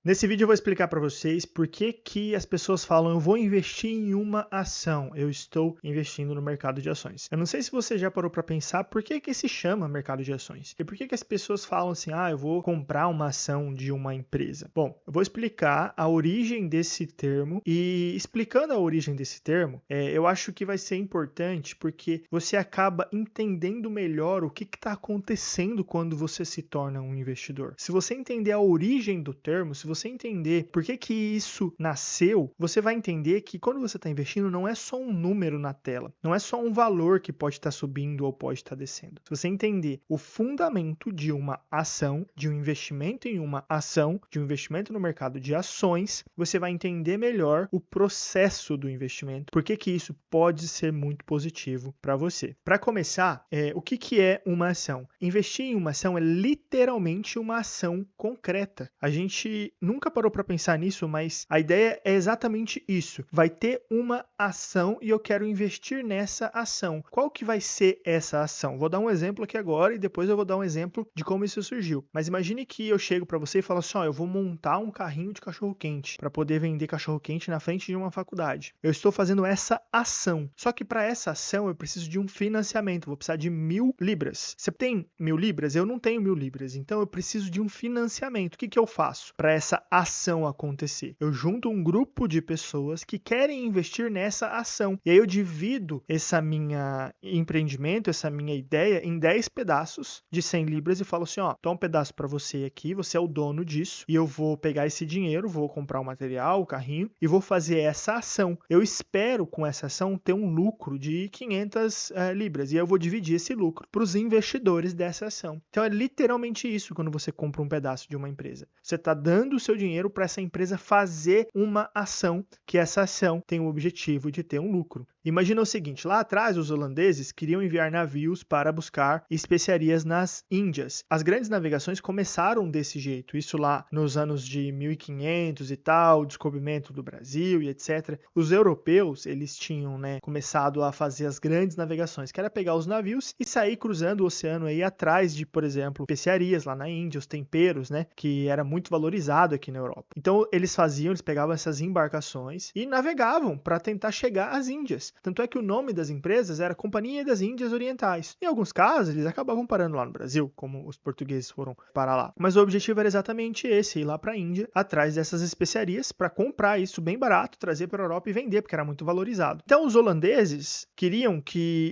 Nesse vídeo eu vou explicar para vocês por que as pessoas falam eu vou investir em uma ação, eu estou investindo no mercado de ações. Eu não sei se você já parou para pensar por que se chama mercado de ações e por que as pessoas falam assim, eu vou comprar uma ação de uma empresa. Bom, eu vou explicar a origem desse termo e explicando a origem desse termo, eu acho que vai ser importante porque você acaba entendendo melhor o que está acontecendo quando você se torna um investidor. Se você entender a origem do termo, se você entender por que isso nasceu, você vai entender que quando você está investindo não é só um número na tela, não é só um valor que pode estar subindo ou pode estar descendo. Se você entender o fundamento de uma ação, de um investimento em uma ação, de um investimento no mercado de ações, você vai entender melhor o processo do investimento, por que isso pode ser muito positivo para você. Para começar, o que é uma ação? Investir em uma ação é literalmente uma ação concreta. A gente nunca parou para pensar nisso, mas a ideia é exatamente isso. Vai ter uma ação e eu quero investir nessa ação. Qual que vai ser essa ação? Vou dar um exemplo aqui agora e depois eu vou dar um exemplo de como isso surgiu. Mas imagine que eu chego para você e falo assim, eu vou montar um carrinho de cachorro-quente para poder vender cachorro-quente na frente de uma faculdade. Eu estou fazendo essa ação. Só que para essa ação eu preciso de um financiamento. Vou precisar de 1.000 libras. Você tem 1.000 libras? Eu não tenho 1.000 libras. Então eu preciso de um financiamento. O que eu faço para essa ação acontecer? Eu junto um grupo de pessoas que querem investir nessa ação. E aí eu divido essa minha empreendimento, essa minha ideia em 10 pedaços de 100 libras e falo assim, então um pedaço para você aqui, você é o dono disso e eu vou pegar esse dinheiro, vou comprar o material, o carrinho e vou fazer essa ação. Eu espero com essa ação ter um lucro de 500 libras e eu vou dividir esse lucro para os investidores dessa ação. Então é literalmente isso quando você compra um pedaço de uma empresa. Você está dando o seu dinheiro para essa empresa fazer uma ação, que essa ação tem o objetivo de ter um lucro. Imagina o seguinte, lá atrás os holandeses queriam enviar navios para buscar especiarias nas Índias. As grandes navegações começaram desse jeito, isso lá nos anos de 1500 e tal, o descobrimento do Brasil e etc. Os europeus, eles tinham começado a fazer as grandes navegações, que era pegar os navios e sair cruzando o oceano aí atrás de, por exemplo, especiarias lá na Índia, os temperos, que era muito valorizado aqui na Europa. Então eles pegavam essas embarcações e navegavam para tentar chegar às Índias. Tanto é que o nome das empresas era Companhia das Índias Orientais. Em alguns casos, eles acabavam parando lá no Brasil, como os portugueses foram parar lá. Mas o objetivo era exatamente esse, ir lá para a Índia, atrás dessas especiarias, para comprar isso bem barato, trazer para a Europa e vender, porque era muito valorizado. Então, os holandeses queriam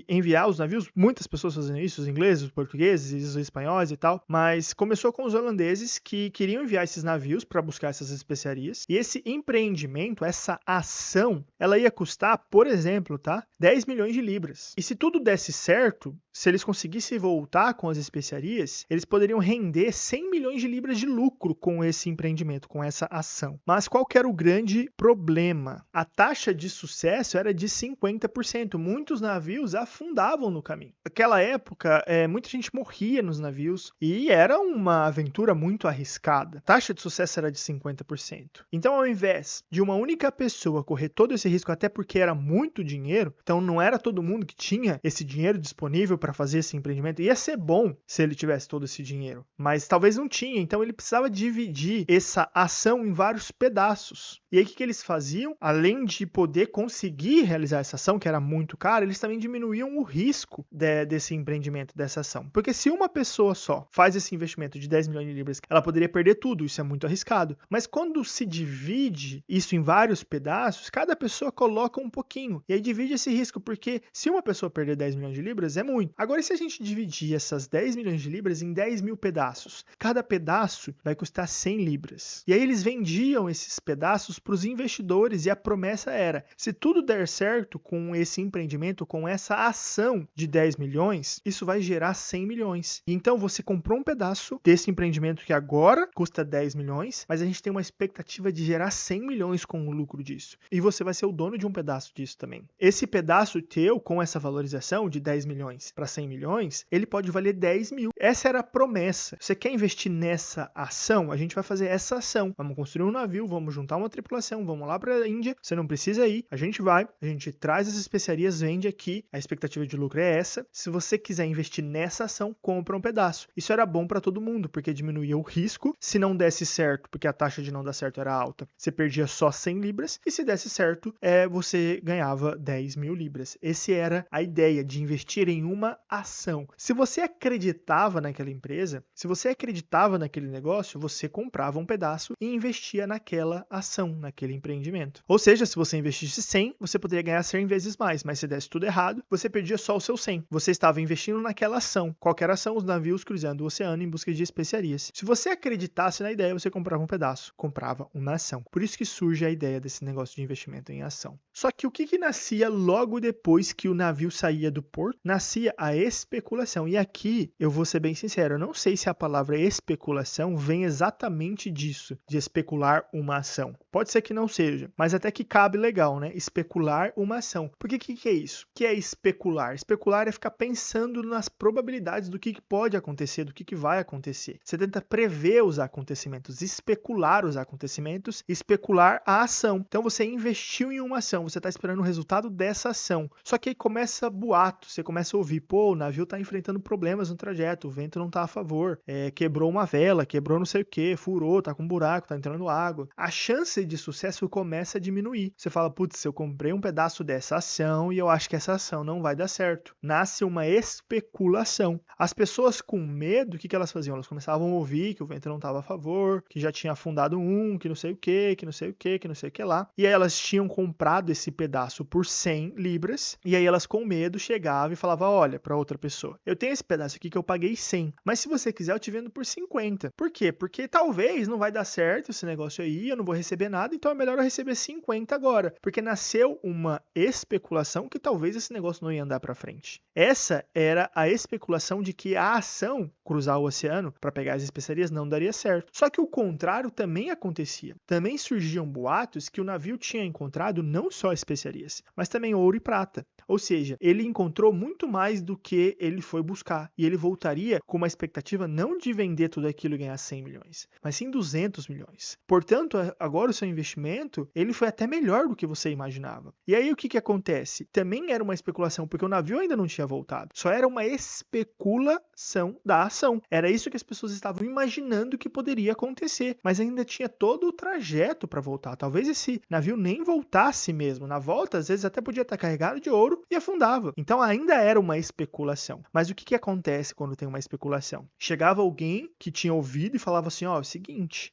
enviar os navios, muitas pessoas faziam isso, os ingleses, os portugueses, os espanhóis e tal, mas começou com os holandeses que queriam enviar esses navios para buscar essas especiarias, e esse empreendimento, essa ação, ela ia custar, por exemplo, 10 milhões de libras. E se tudo desse certo, se eles conseguissem voltar com as especiarias, eles poderiam render 100 milhões de libras de lucro com esse empreendimento, com essa ação. Mas qual que era o grande problema? A taxa de sucesso era de 50%. Muitos navios afundavam no caminho. Naquela época, muita gente morria nos navios e era uma aventura muito arriscada. A taxa de sucesso era de 50%. Então, ao invés de uma única pessoa correr todo esse risco, até porque era muito dinheiro, então não era todo mundo que tinha esse dinheiro disponível para fazer esse empreendimento. Ia ser bom se ele tivesse todo esse dinheiro, mas talvez não tinha, então ele precisava dividir essa ação em vários pedaços. E aí o que eles faziam? Além de poder conseguir realizar essa ação, que era muito cara, eles também diminuíam o risco desse empreendimento, dessa ação. Porque se uma pessoa só faz esse investimento de 10 milhões de libras, ela poderia perder tudo, isso é muito arriscado. Mas quando se divide isso em vários pedaços, cada pessoa coloca um pouquinho. E aí divide esse risco, porque se uma pessoa perder 10 milhões de libras, é muito. Agora, e se a gente dividir essas 10 milhões de libras em 10 mil pedaços? Cada pedaço vai custar 100 libras. E aí eles vendiam esses pedaços para os investidores e a promessa era, se tudo der certo com esse empreendimento, com essa ação de 10 milhões, isso vai gerar 100 milhões. E então você comprou um pedaço desse empreendimento que agora custa 10 milhões, mas a gente tem uma expectativa de gerar 100 milhões com o lucro disso. E você vai ser o dono de um pedaço disso também. esse pedaço teu, com essa valorização de 10 milhões para 100 milhões, ele pode valer 10 mil. Essa era a promessa. Você quer investir nessa ação? A gente vai fazer essa ação. Vamos construir um navio, vamos juntar uma tripulação, vamos lá para a Índia. Você não precisa ir, a gente vai, a gente traz as especiarias, vende aqui, a expectativa de lucro é essa. Se você quiser investir nessa ação, compra um pedaço. Isso era bom para todo mundo, porque diminuía o risco. Se não desse certo, porque a taxa de não dar certo era alta, você perdia só 100 libras, e se desse certo, você ganhava 10 mil libras. Essa era a ideia de investir em uma ação. Se você acreditava naquela empresa, se você acreditava naquele negócio, você comprava um pedaço e investia naquela ação, naquele empreendimento. Ou seja, se você investisse 100, você poderia ganhar 100 vezes mais, mas se desse tudo errado, você perdia só o seu 100. Você estava investindo naquela ação. Qualquer ação, os navios cruzando o oceano em busca de especiarias. Se você acreditasse na ideia, você comprava um pedaço, comprava uma ação. Por isso que surge a ideia desse negócio de investimento em ação. Só que o que nascia logo depois que o navio saía do porto? Nascia a especulação. E aqui, eu vou ser bem sincero, eu não sei se a palavra especulação vem exatamente disso, de especular uma ação. Pode ser que não seja, mas até que cabe legal, né? Especular uma ação. Porque o que é isso? O que é especular? Especular é ficar pensando nas probabilidades do que pode acontecer, do que vai acontecer. Você tenta prever os acontecimentos, especular os acontecimentos, especular a ação. Então você investiu em uma ação, você está esperando o resultado dessa ação. Só que aí começa boato, você começa a ouvir, pô, o navio está enfrentando problemas no trajeto, o vento não está a favor, quebrou uma vela, quebrou não sei o que, furou, tá com um buraco, tá entrando água. A chance de sucesso começa a diminuir. Você fala, putz, eu comprei um pedaço dessa ação e eu acho que essa ação não vai dar certo. Nasce uma especulação. As pessoas com medo, o que elas faziam? Elas começavam a ouvir que o vento não estava a favor, que já tinha afundado que não sei o que não sei o que não sei o que lá. E aí elas tinham comprado esse pedaço por 100 libras, e aí elas com medo chegavam e falavam, olha, para outra pessoa, eu tenho esse pedaço aqui que eu paguei 100, mas se você quiser eu te vendo por 50. Por quê? Porque talvez não vai dar certo esse negócio aí, eu não vou receber nada, então é melhor eu receber 50 agora, porque nasceu uma especulação que talvez esse negócio não ia andar para frente. Essa era a especulação de que a ação, cruzar o oceano para pegar as especiarias, não daria certo. Só que o contrário também acontecia. Também surgiam boatos que o navio tinha encontrado não só especiarias, mas também ouro e prata. Ou seja, ele encontrou muito mais do que ele foi buscar. E ele voltaria com uma expectativa não de vender tudo aquilo e ganhar 100 milhões, mas sim 200 milhões. Portanto, agora o seu investimento, ele foi até melhor do que você imaginava. E aí o que acontece? Também era uma especulação, porque o navio ainda não tinha voltado. Só era uma especulação da ação. Era isso que as pessoas estavam imaginando que poderia acontecer, mas ainda tinha todo o trajeto para voltar. Talvez esse navio nem voltasse mesmo. Na volta, às vezes até podia estar carregado de ouro e afundava. Então ainda era uma especulação. Mas o que acontece quando tem uma especulação? Chegava alguém que tinha ouvido e falava assim, ó, é o seguinte,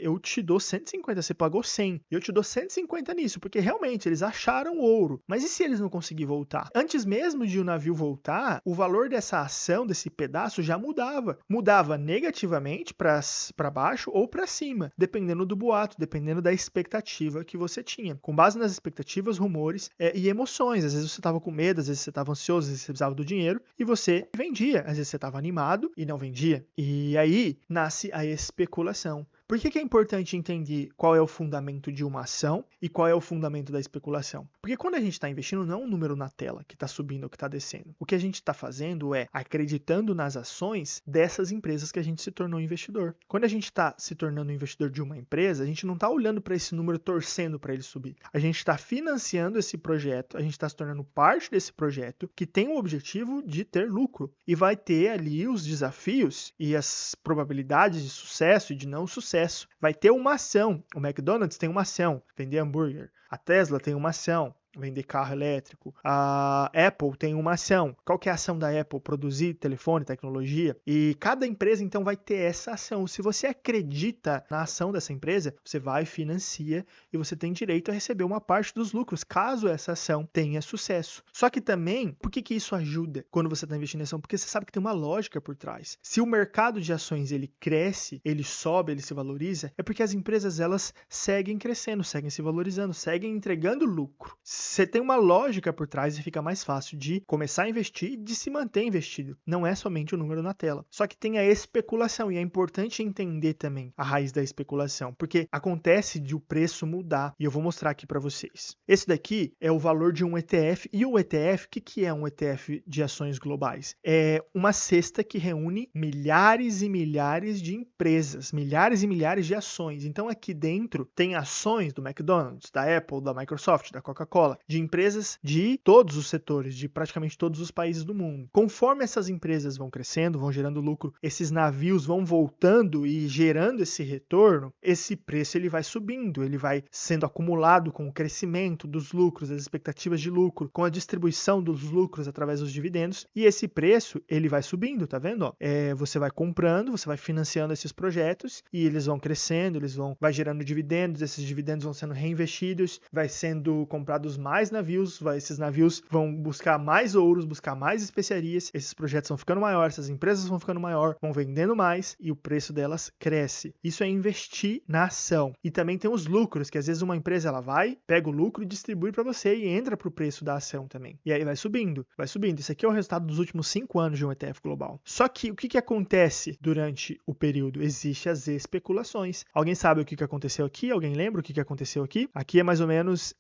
eu te dou 150, você pagou 100, e eu te dou 150 nisso, porque realmente eles acharam ouro. Mas e se eles não conseguirem voltar? Antes mesmo de o navio voltar, o valor dessa ação, desse pedaço, já mudava. Mudava negativamente para baixo ou para cima, dependendo do boato, dependendo da expectativa que você tinha. Com base nas expectativas, rumores e emoções. Às vezes você estava com medo, às vezes você estava ansioso, às vezes você precisava do dinheiro e você vendia. Às vezes você estava animado e não vendia. E aí nasce a especulação. Por que é importante entender qual é o fundamento de uma ação e qual é o fundamento da especulação? Porque quando a gente está investindo, não é um número na tela que está subindo ou que está descendo. O que a gente está fazendo é acreditando nas ações dessas empresas que a gente se tornou investidor. Quando a gente está se tornando investidor de uma empresa, a gente não está olhando para esse número torcendo para ele subir. A gente está financiando esse projeto, a gente está se tornando parte desse projeto que tem o objetivo de ter lucro. E vai ter ali os desafios e as probabilidades de sucesso e de não sucesso. Vai ter uma ação. O McDonald's tem uma ação, vender hambúrguer. A Tesla tem uma ação, vender carro elétrico. A Apple tem uma ação. Qual que é a ação da Apple? Produzir telefone, tecnologia. E cada empresa, então, vai ter essa ação. Se você acredita na ação dessa empresa, você vai, financia e você tem direito a receber uma parte dos lucros, caso essa ação tenha sucesso. Só que também, por que isso ajuda quando você está investindo em ação? Porque você sabe que tem uma lógica por trás. Se o mercado de ações ele cresce, ele sobe, ele se valoriza, é porque as empresas elas seguem crescendo, seguem se valorizando, seguem entregando lucro. você tem uma lógica por trás e fica mais fácil de começar a investir e de se manter investido. Não é somente o número na tela. Só que tem a especulação e é importante entender também a raiz da especulação, porque acontece de o preço mudar e eu vou mostrar aqui para vocês. Esse daqui é o valor de um ETF e o ETF, o que é um ETF de ações globais? É uma cesta que reúne milhares e milhares de empresas, milhares e milhares de ações. Então aqui dentro tem ações do McDonald's, da Apple, da Microsoft, da Coca-Cola, de empresas de todos os setores, de praticamente todos os países do mundo. Conforme essas empresas vão crescendo, vão gerando lucro, esses navios vão voltando e gerando esse retorno, esse preço ele vai subindo, ele vai sendo acumulado com o crescimento dos lucros, as expectativas de lucro, com a distribuição dos lucros através dos dividendos, e esse preço ele vai subindo, tá vendo? Você vai comprando, você vai financiando esses projetos e eles vão crescendo, vai gerando dividendos, esses dividendos vão sendo reinvestidos, vai sendo comprados mais navios, esses navios vão buscar mais ouros, buscar mais especiarias, esses projetos vão ficando maiores, essas empresas vão ficando maior, vão vendendo mais e o preço delas cresce. Isso é investir na ação. E também tem os lucros, que às vezes uma empresa ela vai, pega o lucro e distribui para você e entra para o preço da ação também. E aí vai subindo, vai subindo. Isso aqui é o resultado dos últimos 5 anos de um ETF global. Só que o que acontece durante o período? Existem as especulações. Alguém sabe o que aconteceu aqui? Alguém lembra o que aconteceu aqui? Aqui é mais ou menos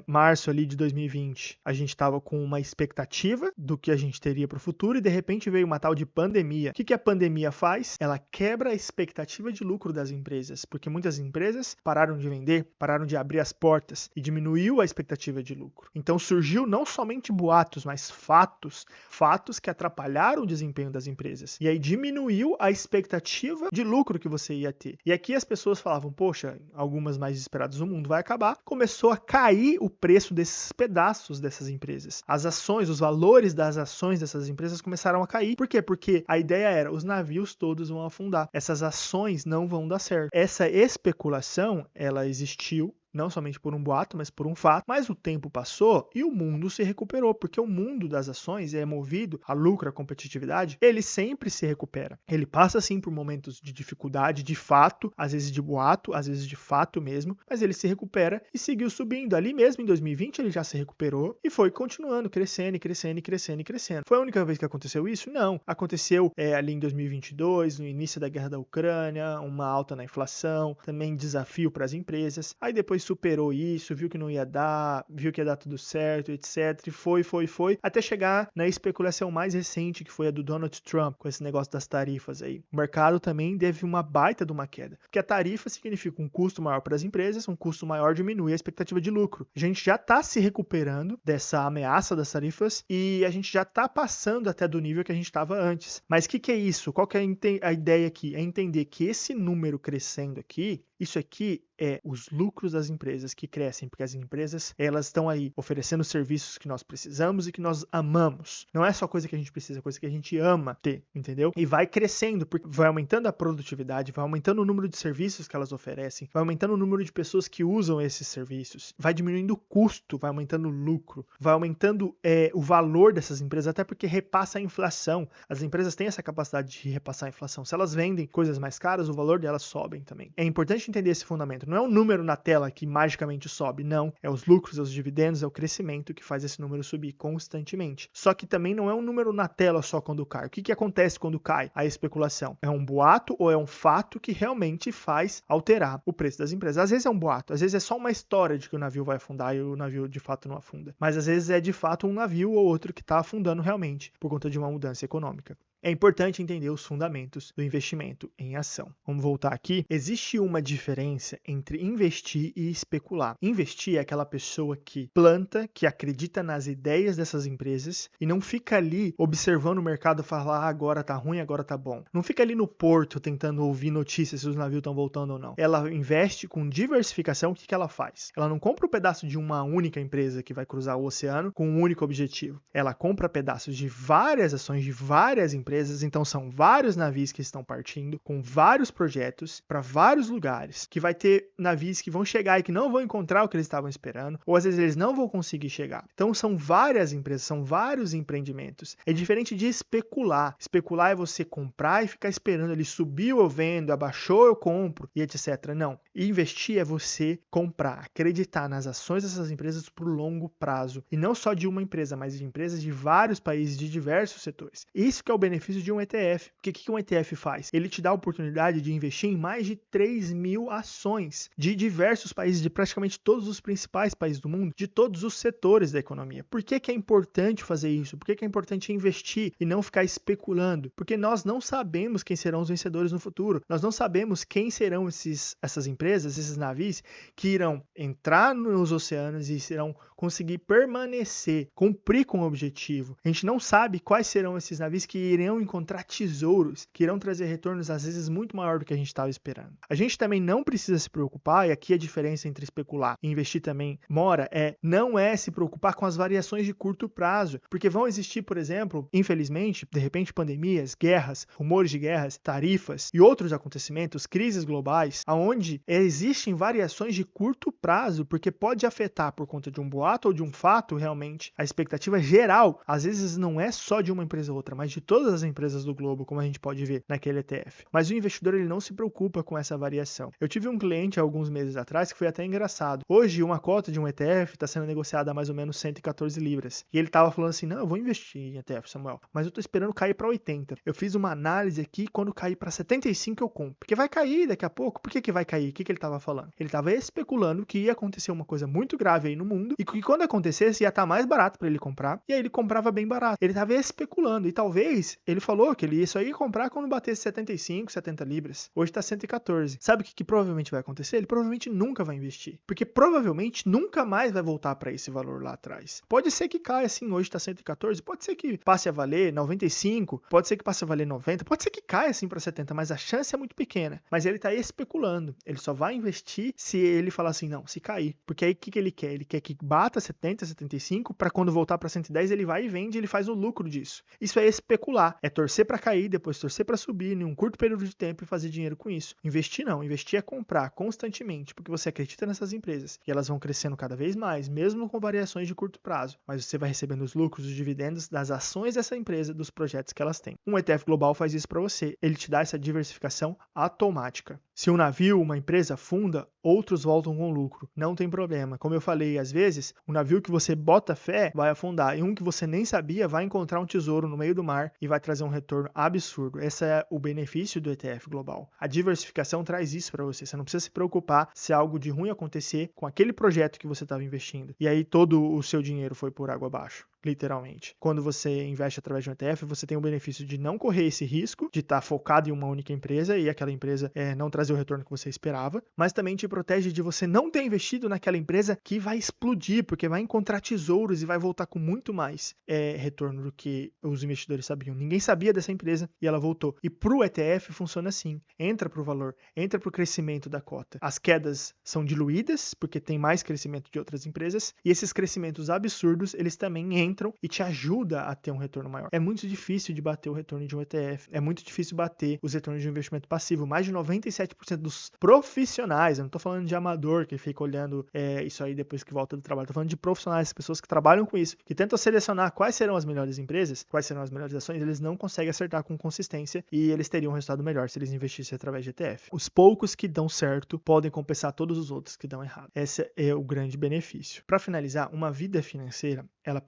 março ali de 2020. A gente estava com uma expectativa do que a gente teria para o futuro e de repente veio uma tal de pandemia. O que a pandemia faz? Ela quebra a expectativa de lucro das empresas, porque muitas empresas pararam de vender, pararam de abrir as portas e diminuiu a expectativa de lucro. Então surgiu não somente boatos, mas fatos que atrapalharam o desempenho das empresas. E aí diminuiu a expectativa de lucro que você ia ter. E aqui as pessoas falavam, poxa, algumas mais desesperadas, o mundo vai acabar. Começou a cair o preço desses pedaços dessas empresas. As ações, os valores das ações dessas empresas começaram a cair. Por quê? Porque a ideia era, os navios todos vão afundar. Essas ações não vão dar certo. Essa especulação, ela existiu, não somente por um boato, mas por um fato. Mas o tempo passou e o mundo se recuperou, porque o mundo das ações é movido a lucro, a competitividade, ele sempre se recupera. Ele passa, sim, por momentos de dificuldade, de fato, às vezes de boato, às vezes de fato mesmo, mas ele se recupera e seguiu subindo. Ali mesmo, em 2020, ele já se recuperou e foi continuando, crescendo, crescendo, crescendo, crescendo. Foi a única vez que aconteceu isso? Não. Aconteceu ali em 2022, no início da guerra da Ucrânia, uma alta na inflação, também desafio para as empresas. Aí depois superou isso, viu que não ia dar, viu que ia dar tudo certo, etc. E foi, até chegar na especulação mais recente, que foi a do Donald Trump, com esse negócio das tarifas aí. O mercado também teve uma baita de uma queda, porque a tarifa significa um custo maior para as empresas, um custo maior diminui a expectativa de lucro. A gente já está se recuperando dessa ameaça das tarifas e a gente já está passando até do nível que a gente estava antes. Mas o que é isso? Qual que é a ideia aqui? É entender que esse número crescendo aqui, isso aqui é os lucros das empresas que crescem, porque as empresas, elas estão aí oferecendo serviços que nós precisamos e que nós amamos. Não é só coisa que a gente precisa, é coisa que a gente ama ter, entendeu? E vai crescendo, porque vai aumentando a produtividade, vai aumentando o número de serviços que elas oferecem, vai aumentando o número de pessoas que usam esses serviços, vai diminuindo o custo, vai aumentando o lucro, vai aumentando o valor dessas empresas, até porque repassa a inflação. As empresas têm essa capacidade de repassar a inflação. Se elas vendem coisas mais caras, o valor delas sobem também. É importante entender esse fundamento. Não é um número na tela que magicamente sobe, não. É os lucros, é os dividendos, é o crescimento que faz esse número subir constantemente. Só que também não é um número na tela só quando cai. O que acontece quando cai? A especulação. É um boato ou é um fato que realmente faz alterar o preço das empresas? Às vezes é um boato, às vezes é só uma história de que o navio vai afundar e o navio de fato não afunda. Mas às vezes é de fato um navio ou outro que está afundando realmente por conta de uma mudança econômica. É importante entender os fundamentos do investimento em ação. Vamos voltar aqui. Existe uma diferença entre investir e especular. Investir é aquela pessoa que planta, que acredita nas ideias dessas empresas e não fica ali observando o mercado e falar agora tá ruim, agora tá bom. Não fica ali no porto tentando ouvir notícias se os navios estão voltando ou não. Ela investe com diversificação. O que ela faz? Ela não compra um pedaço de uma única empresa que vai cruzar o oceano com um único objetivo. Ela compra pedaços de várias ações de várias empresas empresas, então são vários navios que estão partindo, com vários projetos para vários lugares, que vai ter navios que vão chegar e que não vão encontrar o que eles estavam esperando, ou às vezes eles não vão conseguir chegar. Então são várias empresas, são vários empreendimentos. É diferente de especular. Especular é você comprar e ficar esperando ele subiu eu vendo, abaixou eu compro e etc. Não. E investir é você comprar, acreditar nas ações dessas empresas por longo prazo. E não só de uma empresa, mas de empresas de vários países, de diversos setores. Isso que é o benefício de um ETF. Porque o que um ETF faz? Ele te dá a oportunidade de investir em mais de 3.000 ações de diversos países, de praticamente todos os principais países do mundo, de todos os setores da economia. Por que é importante fazer isso? Por que é importante investir e não ficar especulando? Porque nós não sabemos quem serão os vencedores no futuro. Nós não sabemos quem serão essas empresas, esses navios que irão entrar nos oceanos e irão conseguir permanecer, cumprir com o objetivo. A gente não sabe quais serão esses navios que irão encontrar tesouros, que irão trazer retornos às vezes muito maior do que a gente estava esperando. A gente também não precisa se preocupar, e aqui a diferença entre especular e investir também mora, não é se preocupar com as variações de curto prazo, porque vão existir, por exemplo, infelizmente, de repente pandemias, guerras, rumores de guerras, tarifas e outros acontecimentos, crises globais, onde existem variações de curto prazo, porque pode afetar por conta de um boato ou de um fato realmente a expectativa geral, às vezes não é só de uma empresa ou outra, mas de todas as empresas do globo, como a gente pode ver naquele ETF. Mas o investidor ele não se preocupa com essa variação. Eu tive um cliente há alguns meses atrás que foi até engraçado. Hoje uma cota de um ETF está sendo negociada a mais ou menos 114 libras. E ele estava falando assim, não, eu vou investir em ETF, Samuel, mas eu estou esperando cair para 80. Eu fiz uma análise aqui, quando cair para 75 eu compro. Porque vai cair daqui a pouco. Por que vai cair? O que ele estava falando? Ele estava especulando que ia acontecer uma coisa muito grave aí no mundo e que quando acontecesse ia estar mais barato para ele comprar. E aí ele comprava bem barato. Ele estava especulando e talvez ele falou que ele só ia comprar quando batesse 75, 70 libras. Hoje está 114. Sabe o que provavelmente vai acontecer? Ele provavelmente nunca vai investir. Porque provavelmente nunca mais vai voltar para esse valor lá atrás. Pode ser que caia assim, hoje está 114, pode ser que passe a valer 95, pode ser que passe a valer 90, pode ser que caia assim para 70, mas a chance é muito pequena. Mas ele está especulando. Ele só vai investir se ele falar assim, não, se cair. Porque aí o que ele quer? Ele quer que bata 70, 75, para quando voltar para 110 ele vai e vende, ele faz o lucro disso. Isso é especular. É torcer para cair, depois torcer para subir em um curto período de tempo e fazer dinheiro com isso. Investir não. Investir é comprar constantemente, porque você acredita nessas empresas e elas vão crescendo cada vez mais, mesmo com variações de curto prazo. Mas você vai recebendo os lucros, os dividendos das ações dessa empresa, dos projetos que elas têm. Um ETF global faz isso para você. Ele te dá essa diversificação automática. Se um navio, uma empresa afunda, outros voltam com lucro. Não tem problema. Como eu falei, às vezes, um navio que você bota fé vai afundar e um que você nem sabia vai encontrar um tesouro no meio do mar e vai trazer um retorno absurdo. Esse é o benefício do ETF global. A diversificação traz isso para você. Você não precisa se preocupar se algo de ruim acontecer com aquele projeto que você estava investindo. E aí todo o seu dinheiro foi por água abaixo. Literalmente. Quando você investe através de um ETF, você tem o benefício de não correr esse risco, de estar focado em uma única empresa e aquela empresa não trazer o retorno que você esperava, mas também te protege de você não ter investido naquela empresa que vai explodir, porque vai encontrar tesouros e vai voltar com muito mais retorno do que os investidores sabiam. Ninguém sabia dessa empresa e ela voltou. E para o ETF funciona assim. Entra para o valor, entra para o crescimento da cota. As quedas são diluídas, porque tem mais crescimento de outras empresas, e esses crescimentos absurdos, eles também entram e te ajuda a ter um retorno maior. É muito difícil de bater o retorno de um ETF. É muito difícil bater os retornos de um investimento passivo. Mais de 97% dos profissionais, eu não estou falando de amador que fica olhando isso aí depois que volta do trabalho, estou falando de profissionais, pessoas que trabalham com isso, que tentam selecionar quais serão as melhores empresas, quais serão as melhores ações, eles não conseguem acertar com consistência e eles teriam um resultado melhor se eles investissem através de ETF. Os poucos que dão certo podem compensar todos os outros que dão errado. Esse é o grande benefício. Para finalizar, uma vida financeira, ela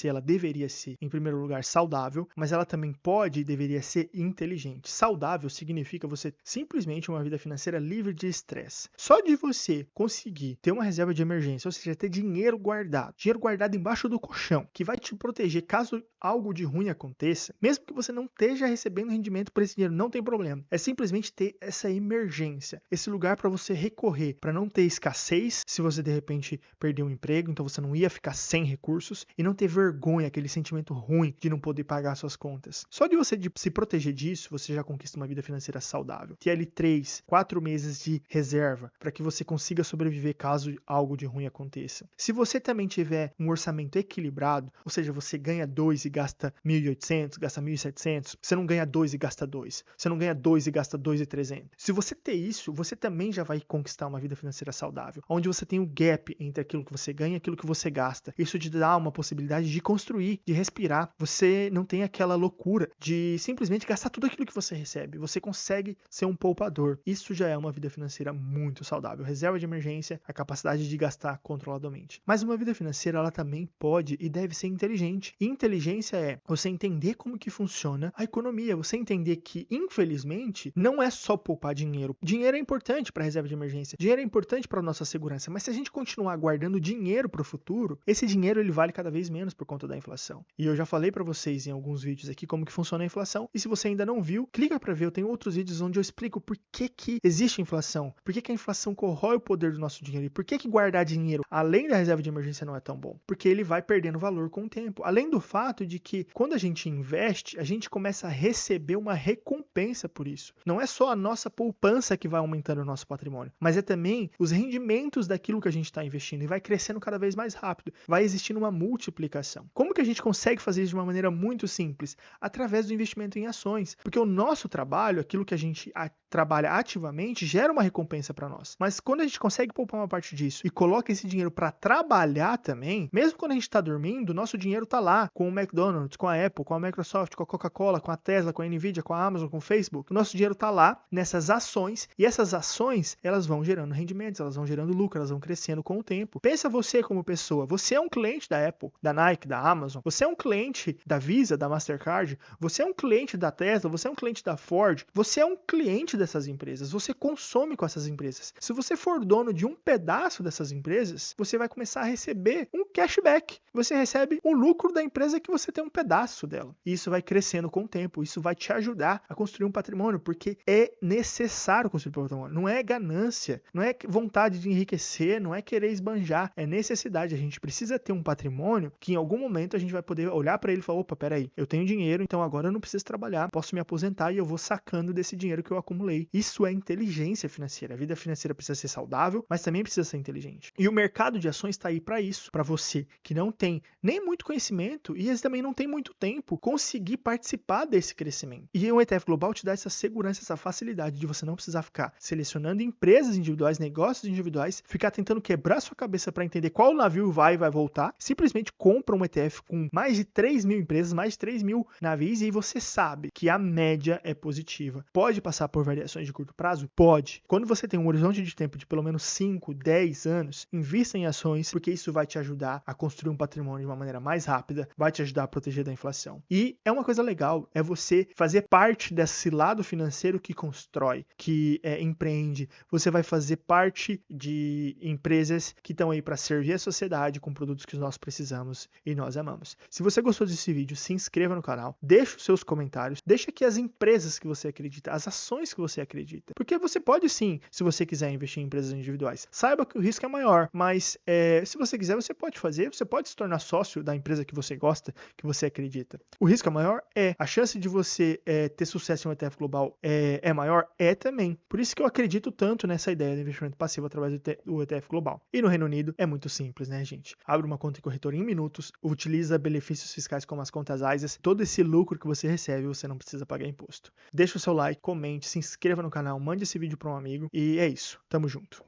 ela deveria ser, em primeiro lugar, saudável, mas ela também pode e deveria ser inteligente. Saudável significa você simplesmente uma vida financeira livre de estresse. Só de você conseguir ter uma reserva de emergência, ou seja, ter dinheiro guardado embaixo do colchão, que vai te proteger caso algo de ruim aconteça, mesmo que você não esteja recebendo rendimento por esse dinheiro, não tem problema. É simplesmente ter essa emergência, esse lugar para você recorrer, para não ter escassez se você de repente perder um emprego, então você não ia ficar sem recursos, recursos e não ter vergonha, aquele sentimento ruim de não poder pagar suas contas. Só de você se proteger disso, você já conquista uma vida financeira saudável. Ter ali 3, 4 meses de reserva para que você consiga sobreviver caso algo de ruim aconteça. Se você também tiver um orçamento equilibrado, ou seja, você ganha 2 e gasta 1.800, gasta 1.700, você não ganha 2 e gasta 2, você não ganha 2 e gasta 2.300. Se você ter isso, você também já vai conquistar uma vida financeira saudável, onde você tem o gap entre aquilo que você ganha e aquilo que você gasta. Isso te dá uma possibilidade de construir, de respirar. Você não tem aquela loucura de simplesmente gastar tudo aquilo que você recebe. Você consegue ser um poupador. Isso já é uma vida financeira muito saudável. Reserva de emergência, a capacidade de gastar controladamente. Mas uma vida financeira, ela também pode e deve ser inteligente. E inteligência é você entender como que funciona a economia. Você entender que, infelizmente, não é só poupar dinheiro. Dinheiro é importante para a reserva de emergência. Dinheiro é importante para a nossa segurança. Mas se a gente continuar guardando dinheiro para o futuro, esse dinheiro ele vale cada vez menos por conta da inflação. E eu já falei para vocês em alguns vídeos aqui como que funciona a inflação. E se você ainda não viu, clica para ver. Eu tenho outros vídeos onde eu explico por que existe inflação. Por que a inflação corrói o poder do nosso dinheiro. E por que guardar dinheiro além da reserva de emergência não é tão bom. Porque ele vai perdendo valor com o tempo. Além do fato de que quando a gente investe, a gente começa a receber uma recompensa por isso. Não é só a nossa poupança que vai aumentando o nosso patrimônio, mas é também os rendimentos daquilo que a gente está investindo e vai crescendo cada vez mais rápido. Vai existindo uma multiplicação. Como que a gente consegue fazer isso de uma maneira muito simples? Através do investimento em ações. Porque o nosso trabalho, aquilo que a gente trabalha ativamente, gera uma recompensa para nós. Mas quando a gente consegue poupar uma parte disso e coloca esse dinheiro para trabalhar também, mesmo quando a gente está dormindo, nosso dinheiro está lá com o McDonald's, com a Apple, com a Microsoft, com a Coca-Cola, com a Tesla, com a Nvidia, com a Amazon, com o Facebook. O nosso dinheiro está lá nessas ações e essas ações, elas vão gerando rendimentos, elas vão gerando lucro, elas vão crescendo com o tempo. Pensa você como pessoa, você é um cliente da Apple, da Nike, da Amazon, você é um cliente da Visa, da Mastercard, você é um cliente da Tesla, você é um cliente da Ford, você é um cliente dessas empresas, você consome com essas empresas. Se você for dono de um pedaço dessas empresas, você vai começar a receber um cashback. Você recebe o lucro da empresa que você tem um pedaço dela. E isso vai crescendo com o tempo. Isso vai te ajudar a construir um patrimônio, porque é necessário construir um patrimônio. Não é ganância, não é vontade de enriquecer, não é querer esbanjar. É necessidade. A gente precisa ter um patrimônio que em algum momento a gente vai poder olhar para ele e falar, opa, peraí, eu tenho dinheiro, então agora eu não preciso trabalhar, posso me aposentar e eu vou sacando desse dinheiro que eu acumulei. Isso é inteligência financeira. A vida financeira precisa ser saudável, mas também precisa ser inteligente. E o mercado de ações está aí para isso, para você que não tem nem muito conhecimento e também não tem muito tempo, conseguir participar desse crescimento. E o ETF Global te dá essa segurança, essa facilidade de você não precisar ficar selecionando empresas individuais, negócios individuais, ficar tentando quebrar sua cabeça para entender qual navio vai e vai voltar. Simplesmente compra um ETF com mais de 3 mil empresas, mais de 3 mil navios e aí você sabe que a média é positiva. Pode passar por variações de curto prazo? Pode. Quando você tem um horizonte de tempo de pelo menos 5, 10 anos, invista em ações, porque isso vai te ajudar a construir um patrimônio de uma maneira mais rápida, vai te ajudar a proteger da inflação. E é uma coisa legal, é você fazer parte desse lado financeiro que constrói, que empreende. Você vai fazer parte de empresas que estão aí para servir a sociedade com produtos que nós precisamos e nós amamos. Se você gostou desse vídeo, se inscreva no canal, deixe os seus comentários, deixa aqui as empresas que você acredita, as ações que você acredita. Porque você pode sim, se você quiser investir em empresas individuais. Saiba que o risco é maior, mas se você quiser, você pode fazer, você pode se tornar sócio da empresa que você gosta, que você acredita. O risco é maior? É. A chance de você ter sucesso em um ETF global é maior? É também. Por isso que eu acredito tanto nessa ideia de investimento passivo através do ETF global. E no Reino Unido é muito simples, né, gente? Abre uma conta em corretora em minutos, utiliza benefícios fiscais como as contas ISAs, todo esse lucro que você recebe, você não precisa pagar imposto. Deixa o seu like, comente, se inscreva no canal, mande esse vídeo para um amigo e é isso. Tamo junto.